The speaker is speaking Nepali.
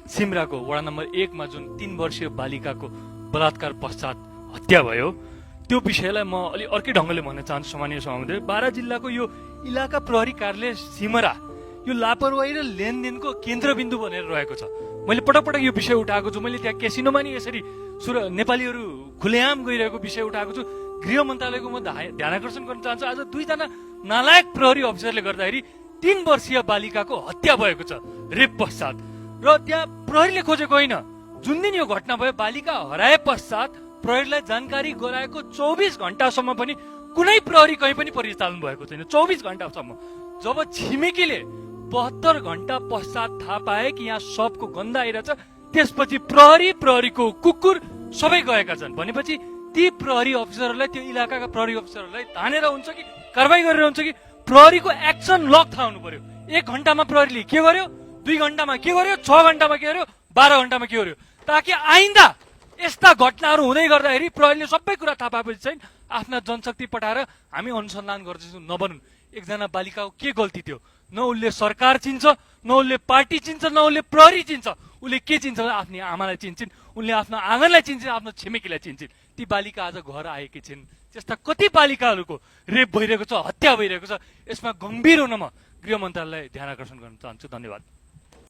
सिमराको वडा नम्बर 1 मा जुन 3 वर्षीय बालिकाको बलात्कार पश्चात हत्या भयो त्यो विषयलाई म अलि अर्कै ढङ्गले भन्न चाहन्छु। सामान्य सभामुखले बारा जिल्लाको यो इलाका प्रहरी कार्यालय सिमरा यो लापरवाही र लेनदेनको केन्द्रबिन्दु बनेर रहेको छ। मैले पटक पटक यो विषय उठाएको छु। मैले त्यहाँ केसिनोमा नि यसरी नेपालीहरू खुलेआम गइरहेको विषय उठाएको छु। गृह मन्त्रालयको म ध्यान आकर्षण गर्न चाहन्छु। आज 2 जना नालायक प्रहरी अफिसरले गर्दाखेरि 3 वर्षीय बालिकाको हत्या भएको छ रेप पश्चात, र त्यहाँ प्रहरीले खोजेको होइन। जुन दिन यो घटना भयो बालिका हराए पश्चात प्रहरीलाई जानकारी गराएको 24 घण्टासम्म पनि कुनै प्रहरी कहीँ पनि परिचालन भएको छैन। 24 घण्टासम्म। जब छिमेकीले 72 घण्टा पश्चात थाहा पाए कि यहाँ सबको गन्ध आइरहेछ, त्यसपछि प्रहरीको कुकुर सबै गएका छन्। भनेपछि ती प्रहरी अफिसरहरूलाई, त्यो इलाकाका प्रहरी अफिसरहरूलाई तानेर हुन्छ कि कारबाही गरेर हुन्छ कि प्रहरीको एक्सन लग थाहा हुनु पर्यो। 1 घण्टामा प्रहरीले के गर्यो, 2 घण्टामा के गर्यो, 6 घण्टामा के गर्यो, 12 घण्टामा के गर्यो, ताकि आइन्दा यस्ता घटनाहरू हुँदै गर्दाखेरि प्रहरीले सबै कुरा थाहा पाएपछि चाहिँ आफ्ना जनशक्ति पठाएर हामी अनुसन्धान गर्दैछौँ नबनुन्। एकजना बालिकाको के गल्ती थियो? न उसले सरकार चिन्छ, न उसले पार्टी चिन्छ, न उसले प्रहरी चिन्छ। उसले के चिन्छ भने आफ्नी आमालाई चिन्छन्, उनले आफ्नो आँगनलाई चिन्छन्, आफ्नो छिमेकीलाई चिन्छन्। ती बालिका आज घर आएकी छिन्। त्यस्ता कति बालिकाहरूको रेप भइरहेको छ, हत्या भइरहेको छ। यसमा गम्भीर हुन म गृह मन्त्रालयलाई ध्यान आकर्षण गर्न चाहन्छु। धन्यवाद।